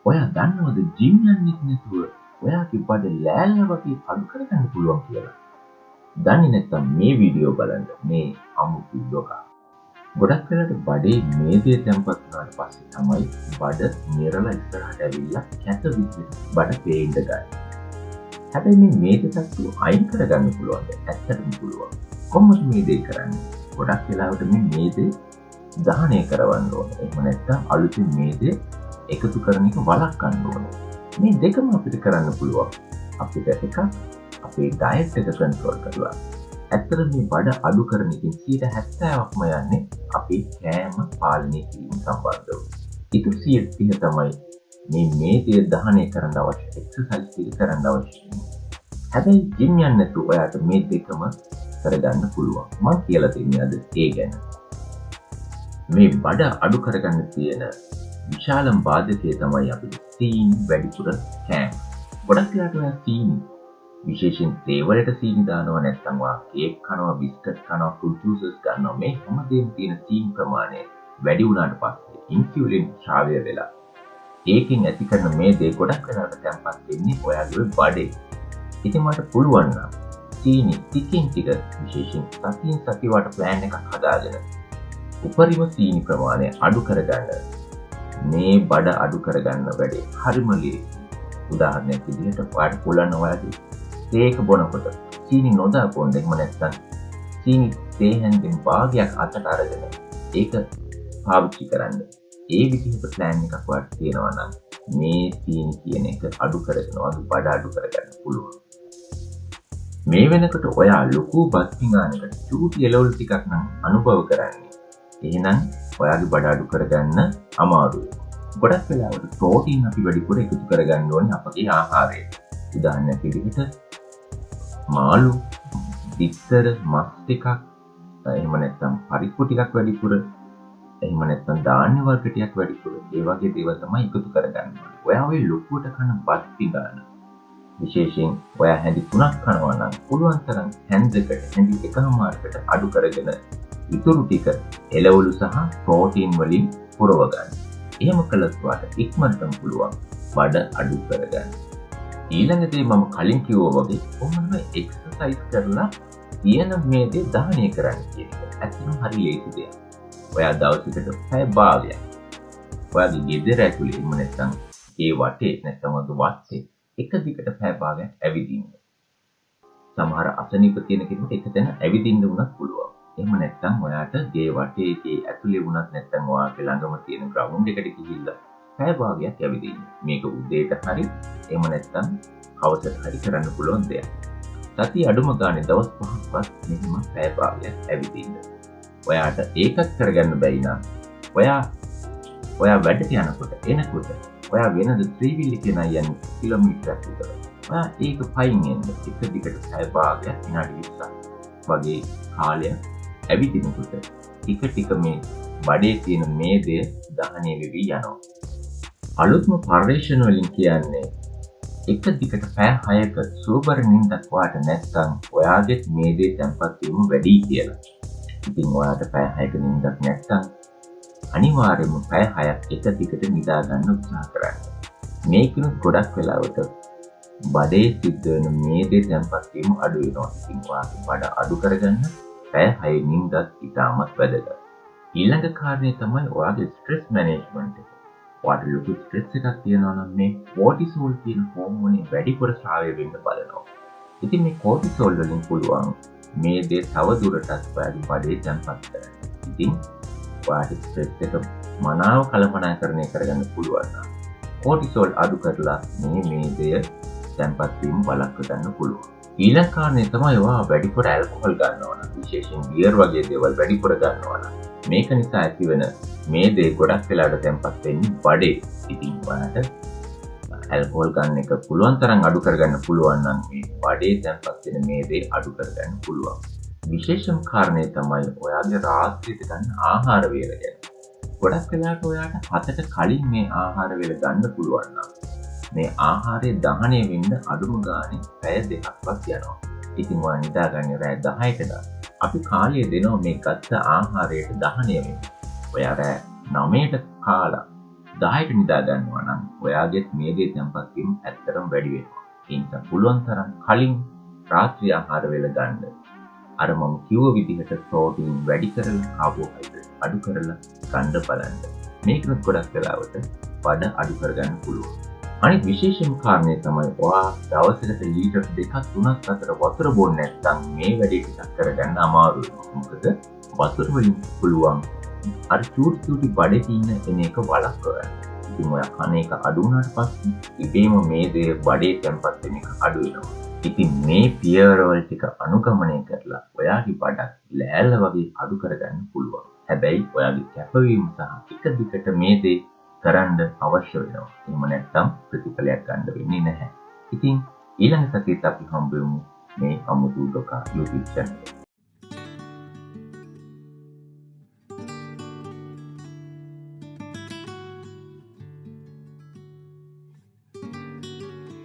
ඔයා දන්නවද ජිම් යන්නෙත් නැතුව ඔයාගේ බඩ ලෑල්ල වගේ අඩු කරගන්න පුළුවන් කියලා? දන්නේ නැත්නම් මේ වීඩියෝ බලන්න මේ අමුතු ලෝකා. ගොඩක් වෙලාවට බඩේ මේදේ තැම්පත් වුණාට පස්සේ තමයි බඩ නිරලා ඉස්සරහට ඇවිල්ලා කැත විදිහට බඩ පේන්න ගන්නේ. හැබැයි මේ මේදේ තත්ත්වය අයින් කරගන්න පුළුවන්ද? ඇත්තටම පුළුවන්. කොහොමද මේදේ කරන්නේ? ගොඩක් වෙලාවට මේ මේදේ දහනය කරවන්න ඕනේ. එහෙම නැත්නම් අලුතින් මේදේ එකතු කරන එක වළක්වන්න ඕනේ. මේ දෙකම අපිට කරන්න පුළුවන්. අපිට එකක් අපේ ඩයට් එක කන්ට්‍රෝල් කරලා. ඇත්තට මේ බඩ අඩු කරන එකෙන් 70%ක්ම යන්නේ අපේ කෑම පාලනය කිරීම සම්බන්ධව. ඊට 30% තමයි මේ මේදේ දහනය කරන්න අවශ්‍ය එක්සර්සයිස් ටික කරන්න අවශ්‍ය. හැබැයි ජිම් යන්න නැතුව ඔයාට මේ දෙකම කරගන්න පුළුවන්. මම කියලා දෙන්නේ අද ඒ ගැන. මේ බඩ අඩු කරගන්න තියෙන විශාලම බාධකය තමයි අපිට සීනි වැඩිපුර කෑම. ගොඩක් වෙලාවට ඔයා සීනි විශේෂයෙන් තේ වලට සීනි දානවා, නැත්නම් ඔයා කේක් කනවා, බිස්කට් කනවා, ෆෘට් ජූසස් ගන්නවා. මේ හැමදේම තියෙන සීනි ප්‍රමාණය වැඩි වුණාට පස්සේ ඉන්සියුලින් ශ්‍රාවය වෙලා ඒකෙන් ඇති කරන මේ දේ ගොඩක් වෙලාවට තැම්පත් වෙන්නේ ඔයාගේ බඩේ. ඉතින් මට පුළුවන් නම් සීනි ටිකින් ටික විශේෂයෙන් සතියෙන් සතියට ප්ලෑන් එකක් හදාගෙන උපරිම සීනි ප්‍රමාණය අඩු කරගන්න මේ බඩ අඩු කරගන්න වැඩේ හරිම ලේසි. උදාහරණයක් විදිහට ඔයාට පුළුවන් ඔයාගේ තේක බොනකොට සීනි නොදා බොන්න. එහෙම නැත්නම් සීනි තේ හැන්දෙන් භාගයක් අතට අරගෙන ඒක පාවිච්චි කරන්න. ඒ විදිහට ප්ලෑන් එකක් ඔයාට තියෙනවා නම් මේ සීනි කියන එක අඩු කරගෙන ඔයාගේ බඩ අඩු කරගන්න පුළුවන්. මේ වෙනකොට ඔයා ලොකු බත් පිඟානකට චූටි එළවලු ටිකක් නම් අනුභව කරන්නේ. එහෙනම් ඔයාගේ බඩ අඩු කරගන්න අමාරුයි. ගොඩක් වෙලාවට ප්‍රෝටීන් අපි වැඩිපුර එකතු කරගන්න ඕනේ අපගේ ආහාරයට. උදාහරණයක් විදිහට මාළු, බිත්තර, මස් ටිකක්, එහෙම නැත්නම් පරිප්පු ටිකක් වැඩිපුර, එහෙම නැත්නම් ධාන්‍ය වර්ග ටිකක් වැඩිපුර. ඒ වගේ දේවල් තමයි එකතු කරගන්න ඕනේ. ඔයා ඔය ලොකුවට කන බත් පිඟාන විශේෂයෙන් ඔයා හැඳි 3ක් කනවා නම් පුළුවන් තරම් හැඳි එකමාරකට අඩු කරගෙන ඉතුරු ටික එළවලු සහ ප්‍රෝටීන් වලින් පුරව ගන්න. එහෙම කළොත් වාට ඉක්මනටම පුළුවන් බඩ අඩු කරගන්න. ඊළඟ දේ මම කලින් කිව්වා වගේ කොහොමද එක්සර්සයිස් කරලා තියෙන මේ දේ දහනය කරන්න කියන එක. ඇත්තටම හරි ලේසි දෙයක්. ඔයා දවසකට පැය භාගයක් ඔයාගේ ගෙදර ඇතුලේ එහෙම නැත්නම් ඒ වටේ නැත්නම් වගේ වත්තේ එක දිගට පැය භාගයක් ඇවිදින්න. සමහර අසනීප තියෙන කෙනෙකුට එක තැන ඇවිදින්න උනත් පුළුවන්. එහෙම නැත්නම් ඔයාට ගේ වටේ ඇතුලේ වුණත් නැත්නම් ඔයාගේ ළඟම තියෙන ග්‍රවුන්ඩ් එකට ගිහිල්ලා පැය භාගයක් ඇවිදින්න. මේක උදේට හරි එහෙම නැත්නම් හවසට හරි කරන්න පුළුවන් දෙයක්. සතිය අඩුම ගානේ දවස් 5ක්වත් මෙහෙම පැය භාගයක් ඇවිදින්න. ඔයාට ඒකත් කරගන්න බැරි නම් ඔයා වැඩට යනකොට එනකොට ඔයා වෙනද ත්‍රිවිල් එකේ යන කිලෝමීටරයක් විතර. ඔයා ඒක පයින් එන්න එක දිගට පැය භාගයක් විනාඩි 20ක් වගේ කාලයක් ඇවිදිනකොට ටික ටික මේ බඩේ තියෙන මේදය දහනය වෙවි යනවා. අලුත්ම පර්යේෂණ වලින් කියන්නේ එක දිගට පැය 6ක සුවබර නිින්දක් වාට නැත්නම් ඔයාගේ මේදේ තැම්පත් වීම වැඩි කියලා. ඉතින් ඔයාට පැය 6ක නිින්දක් නැත්නම් අනිවාර්යයෙන්ම පැය 6ක් එක දිගට නිදා ගන්න උත්සාහ කරන්න. මේකනොත් ගොඩක් වෙලාවට බඩේ සිද්ධ වෙන මේදේ තැම්පත් වීම අඩු වෙනවා. ඉතින් ඔයාගේ බඩ අඩු කරගන්න පැය 6 නිින්දක් ඉතාමත් වැදගත්. ඊළඟ කාරණේ තමයි ඔයාගේ ස්ට්‍රෙස් මැනේජ්මන්ට් එක. ඔයාට ලොකු ස්ට්‍රෙස් එකක් තියෙනවා නම් මේ කෝටිසෝල් කියන හෝමෝනේ වැඩිපුර ශ්‍රාවය වෙන්න බලනවා. ඉතින් මේ කෝටිසෝල් වලින් පුළුවන් මේ දේ තව දුරටත් ඔයාගේ බඩේ තැම්පත් කරන්න. ඉතින් ඔයාට ස්ට්‍රෙස් එක මනාව කළමනාකරණය කරගන්න පුළුවන් නම් කෝටිසෝල් අඩු කරලා මේ දේ තැම්පත් වීම වළක්ව ගන්න පුළුවන්. ඊළඟ කාරණේ තමයි ඔයා වැඩිපුර ඇල්කොහොල් ගන්නවා නම් විශේෂයෙන් බියර් වගේ දේවල් වැඩිපුර ගන්නවා නම් මේක නිසා ඇතිවෙන මේ දේ ගොඩක් වෙලාවට තැම්පත් වෙන්නේ බඩේ. ඉතින් ඔයාට ඇල්කොහොල් ගන්න එක පුළුවන් තරම් අඩු කරගන්න පුළුවන් නම් මේ බඩේ තැම්පත් වෙන මේ දේ අඩු කරගන්න පුළුවන්. විශේෂම කාරණේ තමයි ඔයාගේ රාත්‍රියට ගන්න ආහාර වේල ගැන. ගොඩක් වෙලාවට ඔයාට 7ට කලින් මේ ආහාර වේල ගන්න පුළුවන් නම් මේ ආහාරය දහනය වෙන්න අඩුම ගානේ පැය 2ක්වත් යනවා. ඉතින් ඔයා නිදාගන්නේ රෑ 10කට. අපි කාලය දෙනවා මේ ගත්ත ආහාරයට දහනය වෙන්න. ඔයා රෑ 9ට කාලා 10ට නිදා ගන්නවා නම් ඔයාගේ මේදේ තැම්පත් වීම ඇත්තටම වැඩි වෙනවා. ඒ නිසා පුළුවන් තරම් කලින් රාත්‍රී ආහාර වේල ගන්න. අර මම කිව්ව විදිහට ප්‍රෝටීන් වැඩි කරලා කාබෝහයිඩ්‍රේට් අඩු කරලා ගන්න බලන්න. මේකත් ගොඩක් වෙලාවට බඩ අඩු කරගන්න පුළුවන්. අනිත් විශේෂම කාරණේ තමයි ඔයා දවසකට ලීටර් 2ක් 3ක් අතර වතුර බොන්නේ නැත්නම් මේ වැඩේ ටිකක් කරගන්න අමාරු වෙනවා. මොකද වතුර වලින් පුළුවන් අර චූටි බඩේ තියෙන එන එක වළක්වන්න. ඉතින් ඔයා කන එක අඩු වුණාට පස්සේ ඉබේම මේ දේ බඩේ තැම්පත් වෙන එක අඩු වෙනවා. ඉතින් මේ පියවරවල ටික අනුගමනය කරලා ඔයාගේ බඩක් ලෑල්ල වගේ අඩු කරගන්න පුළුවන්. හැබැයි ඔයාගේ කැපවීම සහ එක දිගට මේ දේ කරන්න අවශ්‍ය වෙනවා. එහෙම නැත්නම් ප්‍රතිඵලයක් ගන්න වෙන්නේ නැහැ. ඉතින් ඊළඟ සතියේත් අපි හම්බ වෙමු මේ අමුතු ඩොකා YouTube channel.